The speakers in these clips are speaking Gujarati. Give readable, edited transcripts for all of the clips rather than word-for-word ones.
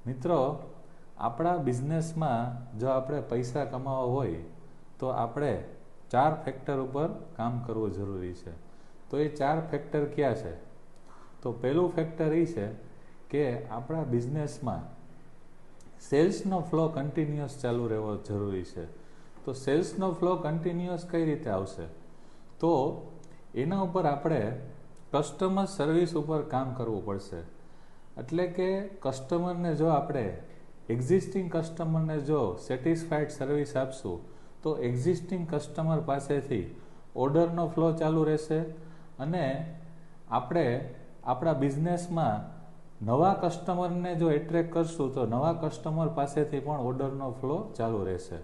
મિત્રો, આપણા બિઝનેસમાં જો આપણે પૈસા કમાવા હોય તો આપણે 4 ફેક્ટર ઉપર કામ કરવું જરૂરી છે. તો એ 4 ફેક્ટર ક્યાં છે? તો પહેલું ફેક્ટર એ છે કે આપણા બિઝનેસમાં સેલ્સનો ફ્લો કન્ટિન્યુઅસ ચાલુ રહેવો જરૂરી છે. તો સેલ્સનો ફ્લો કન્ટિન્યુઅસ કઈ રીતે આવશે? તો એના ઉપર આપણે કસ્ટમર સર્વિસ ઉપર કામ કરવું પડશે. એટલે કે કસ્ટમરને જો આપણે એક્ઝિસ્ટિંગ કસ્ટમરને જો સેટિસ્ફાઈડ સર્વિસ આપશું તો એક્ઝિસ્ટિંગ કસ્ટમર પાસેથી ઓર્ડરનો ફ્લો ચાલુ રહેશે અને આપણે આપણા બિઝનેસમાં નવા કસ્ટમરને જો એટ્રેક્ટ કરશું તો નવા કસ્ટમર પાસેથી પણ ઓર્ડરનો ફ્લો ચાલુ રહેશે.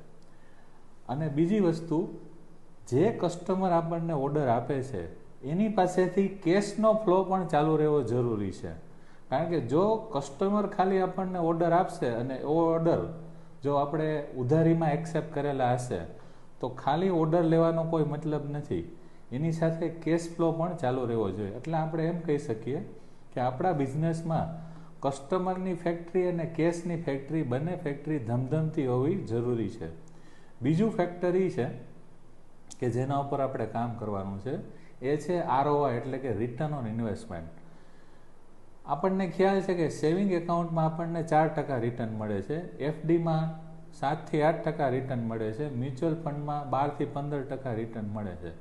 અને બીજી વસ્તુ, જે કસ્ટમર આપણને ઓર્ડર આપે છે એની પાસેથી કેશનો ફ્લો પણ ચાલુ રહેવો જરૂરી છે. કારણ કે જો કસ્ટમર ખાલી આપણને ઓર્ડર આપશે અને એવો ઓર્ડર જો આપણે ઉધારીમાં એક્સેપ્ટ કરેલા હશે તો ખાલી ઓર્ડર લેવાનો કોઈ મતલબ નથી. એની સાથે કેશ ફ્લો પણ ચાલુ રહેવો જોઈએ. એટલે આપણે એમ કહી શકીએ કે આપણા બિઝનેસમાં કસ્ટમરની ફેક્ટરી અને કેશની ફેક્ટરી બંને ફેક્ટરી ધમધમતી હોવી જરૂરી છે. બીજું ફેક્ટર એ છે કે જેના ઉપર આપણે કામ કરવાનું છે એ છે ROI એટલે કે રિટર્ન ઓન ઇન્વેસ્ટમેન્ટ. આપણને ખ્યાલ છે કે સેવિંગ એકાઉન્ટમાં આપણને 4% રિટર્ન મળે છે, FDમાં 7 થી 8% રિટર્ન મળે છે, મ્યુચ્યુઅલ ફંડમાં 12 થી 15% રિટર્ન મળે છે.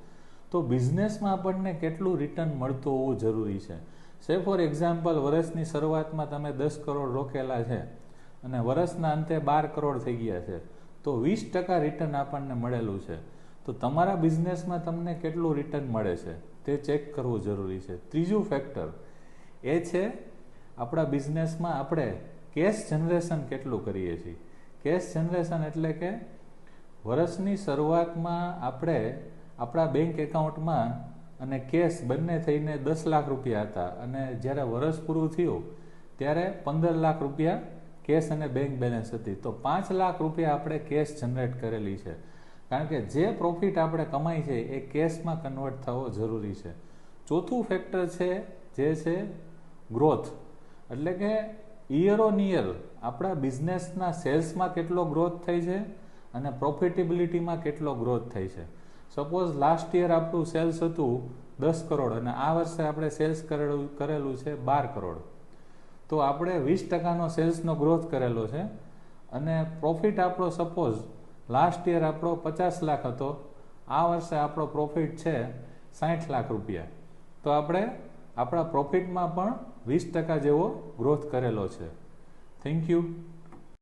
તો બિઝનેસમાં આપણને કેટલું રિટર્ન મળતું હોવું જરૂરી છે? સે ફોર એક્ઝામ્પલ, વર્ષની શરૂઆતમાં તમે 10 કરોડ રોકેલા છે અને વર્ષના અંતે 12 કરોડ થઈ ગયા છે તો 20% રિટર્ન આપણને મળેલું છે. તો તમારા બિઝનેસમાં તમને કેટલું રિટર્ન મળે છે તે ચેક કરવું જરૂરી છે. ત્રીજું ફેક્ટર એ છે આપણા બિઝનેસમાં આપણે કેશ જનરેશન કેટલું કરીએ છીએ. કેશ જનરેશન એટલે કે વર્ષની શરૂઆતમાં આપણે આપણા બેંક એકાઉન્ટમાં અને કેશ બંને થઈને 10 લાખ રૂપિયા હતા અને જ્યારે વર્ષ પૂરું થયું ત્યારે 15 લાખ રૂપિયા કેશ અને બેંક બેલેન્સ હતી. તો 5 લાખ રૂપિયા આપણે કેશ જનરેટ કરેલી છે. કારણ કે જે પ્રોફિટ આપણે કમાઈ છે એ કેશમાં કન્વર્ટ થવો જરૂરી છે. ચોથું ફેક્ટર છે જે છે ગ્રોથ. એટલે કે યર ઓન યર આપણા બિઝનેસના સેલ્સમાં કેટલો ગ્રોથ થઈ છે અને પ્રોફિટેબિલિટીમાં કેટલો ગ્રોથ થઈ છે. સપોઝ લાસ્ટ યર આપણું સેલ્સ હતું 10 કરોડ અને આ વર્ષે આપણે સેલ્સ કરેલું છે 12 કરોડ. તો આપણે 20%નો સેલ્સનો ગ્રોથ કરેલો છે અને પ્રોફિટ આપણો સપોઝ લાસ્ટ યર આપણો 50 લાખ હતો, આ વર્ષે આપણો પ્રોફિટ છે 60 લાખ રૂપિયા. તો આપણે આપણા પ્રોફિટમાં પણ 20% જેવો ગ્રોથ કરેલો છે. Thank you.